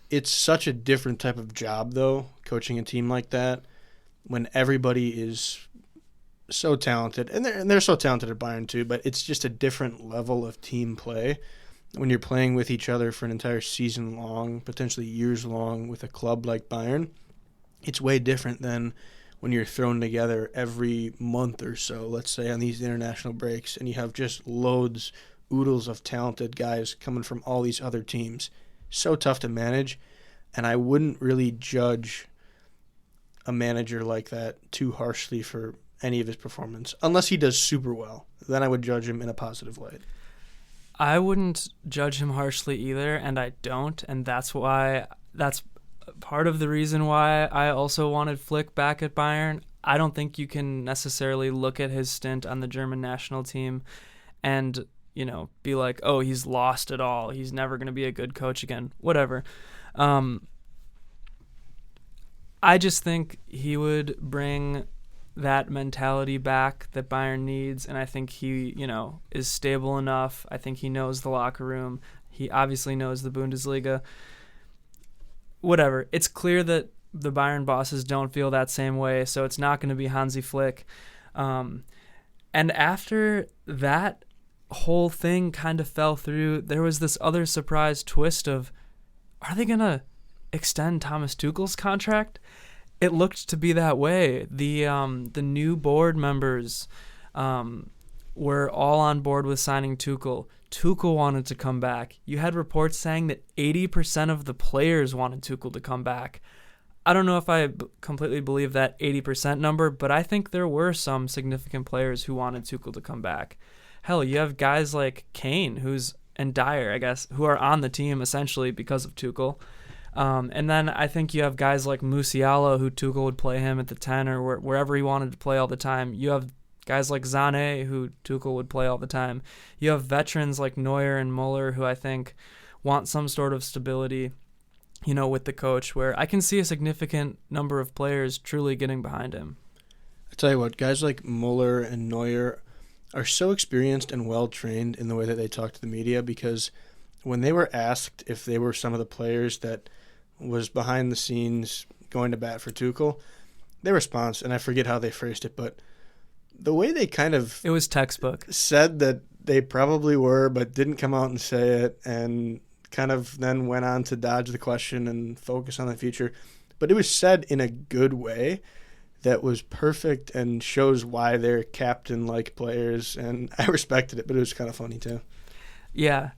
It's such a different type of job, though, coaching a team like that, when everybody is so talented, and they're so talented at Bayern too, but it's just a different level of team play when you're playing with each other for an entire season long, potentially years long, with a club like Bayern. It's way different than when you're thrown together every month or so, let's say, on these international breaks, and you have just oodles of talented guys coming from all these other teams. So tough to manage, and I wouldn't really judge a manager like that too harshly for any of his performance, unless he does super well. Then I would judge him in a positive light. I wouldn't judge him harshly either, and I don't, and that's part of the reason why I also wanted Flick back at Bayern. I don't think you can necessarily look at his stint on the German national team and, be like, oh, he's lost it all. He's never going to be a good coach again. Whatever. I just think he would bring that mentality back that Bayern needs, and I think he, is stable enough. I think he knows the locker room. He obviously knows the Bundesliga. Whatever. It's clear that the Bayern bosses don't feel that same way, so it's not going to be Hansi Flick. And after that whole thing kind of fell through, there was this other surprise twist of, are they going to extend Thomas Tuchel's contract? It looked to be that way. The new board members were all on board with signing Tuchel. Tuchel wanted to come back. You had reports saying that 80% of the players wanted Tuchel to come back. I don't know if I completely believe that 80% number, but I think there were some significant players who wanted Tuchel to come back. Hell, you have guys like Kane, and Dyer, I guess, who are on the team essentially because of Tuchel. And then I think you have guys like Musiala, who Tuchel would play him at the 10 or wherever he wanted to play all the time. You have guys like Sané, who Tuchel would play all the time. You have veterans like Neuer and Muller, who I think want some sort of stability, with the coach, where I can see a significant number of players truly getting behind him. I tell you what, guys like Muller and Neuer are so experienced and well-trained in the way that they talk to the media, because when they were asked if they were some of the players that was behind the scenes going to bat for Tuchel, their response, and I forget how they phrased it, but the way they kind of... It was textbook. ...said that they probably were, but didn't come out and say it, and kind of then went on to dodge the question and focus on the future. But it was said in a good way that was perfect and shows why they're captain-like players, and I respected it, but it was kind of funny too. Yeah,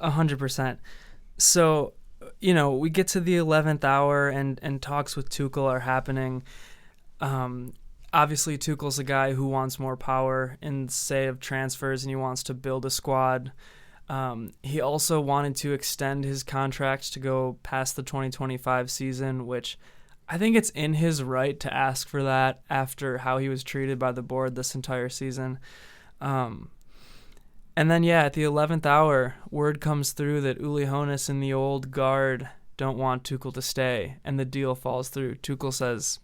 100%. So, we get to the 11th hour and talks with Tuchel are happening. Obviously, Tuchel's a guy who wants more power in, say, of transfers, and he wants to build a squad. He also wanted to extend his contract to go past the 2025 season, which I think it's in his right to ask for that after how he was treated by the board this entire season. And then, at the 11th hour, word comes through that Uli Hoeneß and the old guard don't want Tuchel to stay, and the deal falls through. Tuchel says,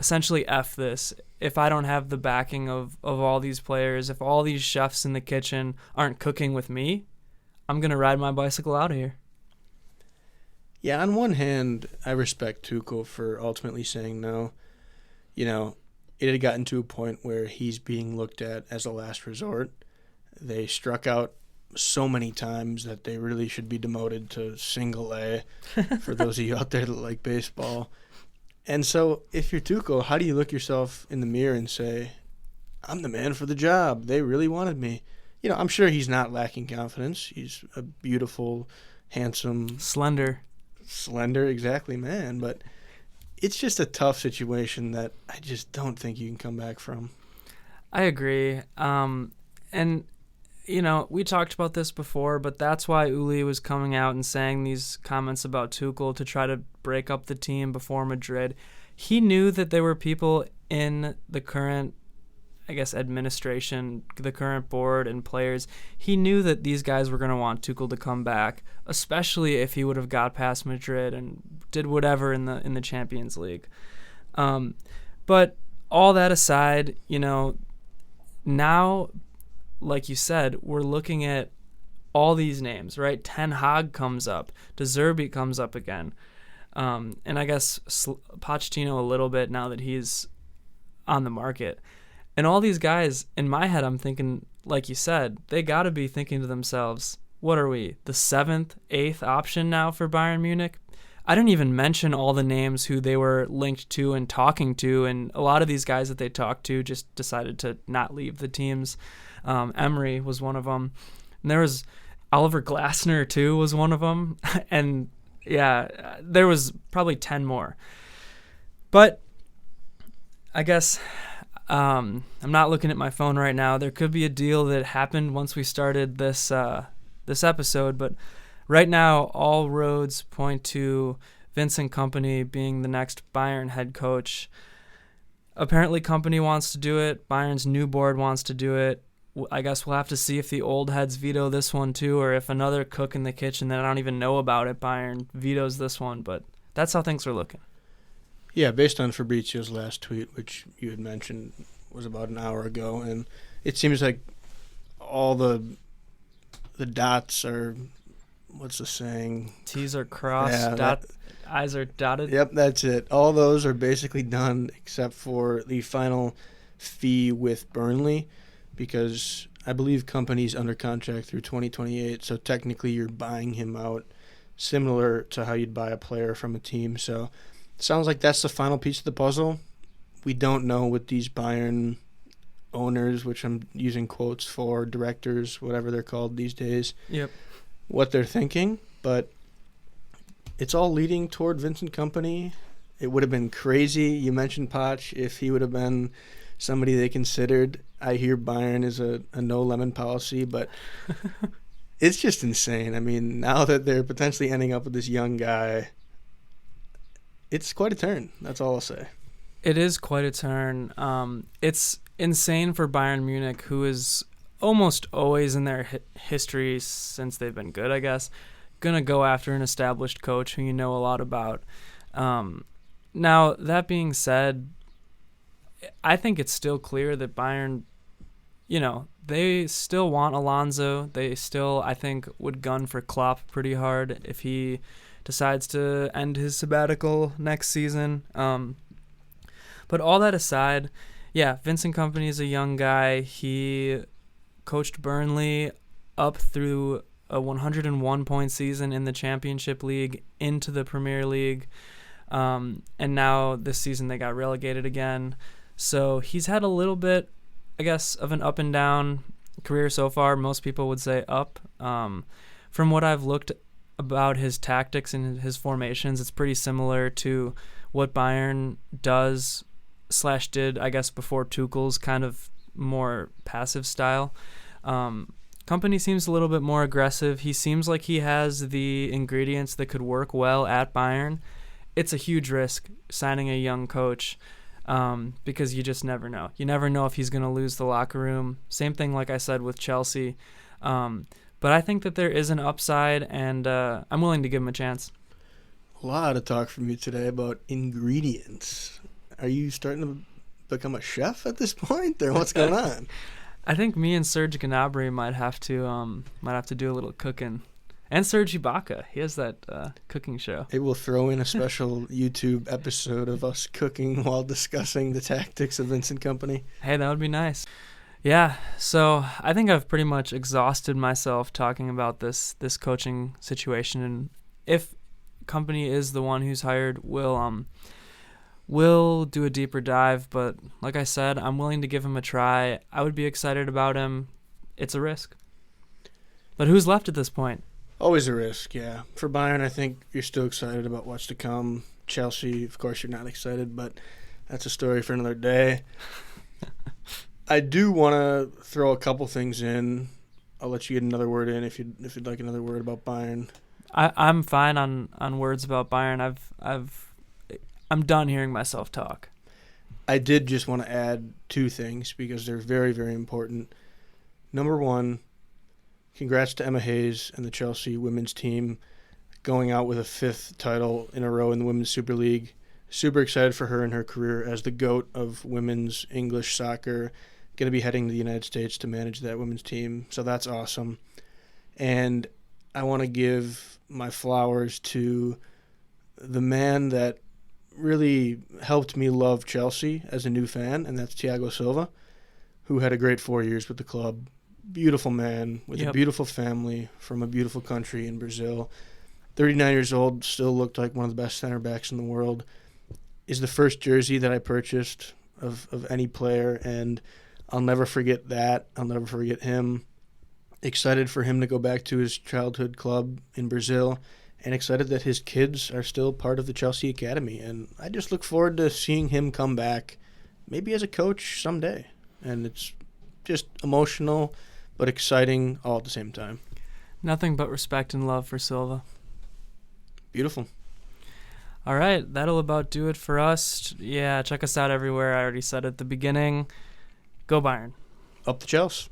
essentially F this. If I don't have the backing of all these players, if all these chefs in the kitchen aren't cooking with me, I'm going to ride my bicycle out of here. Yeah, on one hand, I respect Tuchel for ultimately saying no. It had gotten to a point where he's being looked at as a last resort. They struck out so many times that they really should be demoted to single A for those of you out there that like baseball. And so if you're Tuchel, how do you look yourself in the mirror and say, I'm the man for the job. They really wanted me. I'm sure he's not lacking confidence. He's a beautiful, handsome, Slender, exactly, man. But it's just a tough situation that I just don't think you can come back from. I agree. And we talked about this before, but that's why Uli was coming out and saying these comments about Tuchel to try to break up the team before Madrid. He knew that there were people in the current, administration, the current board and players. He knew that these guys were going to want Tuchel to come back, especially if he would have got past Madrid and did whatever in the Champions League. But all that aside, now, like you said, we're looking at all these names, right? Ten Hag comes up. De Zerbi comes up again. And I guess Pochettino a little bit now that he's on the market. And all these guys, in my head, I'm thinking, like you said, they got to be thinking to themselves, what are we, the 7th, 8th option now for Bayern Munich? I didn't even mention all the names who they were linked to and talking to, and a lot of these guys that they talked to just decided to not leave the teams. Emery was one of them. And there was Oliver Glasner, too, was one of them. And, yeah, there was probably 10 more. But I guess I'm not looking at my phone right now. There could be a deal that happened once we started this episode, but right now all roads point to Vincent Kompany being the next Bayern head coach. Apparently Kompany wants to do it. Bayern's new board wants to do it. I guess we'll have to see if the old heads veto this one too, or if another cook in the kitchen that I don't even know about at Bayern vetoes this one, but that's how things are looking. Yeah, based on Fabrizio's last tweet, which you had mentioned was about an hour ago, and it seems like all the dots are, what's the saying? T's are crossed, I's are dotted. Yep, that's it. All those are basically done except for the final fee with Burnley, because I believe Kompany's under contract through 2028, so technically you're buying him out, similar to how you'd buy a player from a team, so sounds like that's the final piece of the puzzle. We don't know what these Bayern owners, which I'm using quotes for, directors, whatever they're called these days, what they're thinking, but it's all leading toward Vincent Kompany. It would have been crazy. You mentioned Poch. If he would have been somebody they considered, I hear Bayern is a no-lemon policy, but it's just insane. I mean, now that they're potentially ending up with this young guy, it's quite a turn. That's all I'll say. It is quite a turn. It's insane for Bayern Munich, who is almost always in their history since they've been good, I guess, going to go after an established coach who you know a lot about. Now, that being said, I think it's still clear that Bayern, they still want Alonso. They still, I think, would gun for Klopp pretty hard if he decides to end his sabbatical next season. But all that aside, yeah, Vincent Kompany is a young guy. He coached Burnley up through a 101-point season in the Championship League into the Premier League. And now this season they got relegated again. So he's had a little bit, I guess, of an up and down career so far. Most people would say up. From what I've looked about his tactics and his formations, it's pretty similar to what Bayern did, I guess, before Tuchel's kind of more passive style. Kompany seems a little bit more aggressive. He seems like he has the ingredients that could work well at Bayern. It's a huge risk signing a young coach because you just never know. You never know if he's going to lose the locker room. Same thing, like I said, with Chelsea. But I think that there is an upside, and I'm willing to give him a chance. A lot of talk from you today about ingredients. Are you starting to become a chef at this point, or what's going on? I think me and Serge Gnabry might have to do a little cooking, and Serge Ibaka. He has that cooking show. It will throw in a special YouTube episode of us cooking while discussing the tactics of Vincent Kompany. Hey, that would be nice. Yeah, so I think I've pretty much exhausted myself talking about this coaching situation, and if Kompany is the one who's hired, we'll We'll do a deeper dive, but like I said, I'm willing to give him a try. I would be excited about him. It's a risk. But who's left at this point? Always a risk, yeah. For Bayern, I think you're still excited about what's to come. Chelsea, of course, you're not excited, but that's a story for another day. I do want to throw a couple things in. I'll let you get another word in if you'd like another word about Bayern. I'm fine on words about Bayern. I'm done hearing myself talk. I did just want to add two things because they're very, very important. Number one, congrats to Emma Hayes and the Chelsea women's team going out with a 5th title in a row in the Women's Super League. Super excited for her and her career as the GOAT of women's English soccer. Going to be heading to the United States to manage that women's team, so that's awesome. And I want to give my flowers to the man that really helped me love Chelsea as a new fan, and that's Thiago Silva, who had a great 4 years with the club. Beautiful man with a beautiful family from a beautiful country in Brazil. 39 years old, still looked like one of the best center backs in the world. Is the first jersey that I purchased of any player, and I'll never forget that. I'll never forget him. Excited for him to go back to his childhood club in Brazil, and excited that his kids are still part of the Chelsea Academy. And I just look forward to seeing him come back, maybe as a coach someday. And it's just emotional, but exciting all at the same time. Nothing but respect and love for Silva. Beautiful. All right, that'll about do it for us. Yeah, check us out everywhere. I already said at the beginning. Go Bayern. Up the Chelsea.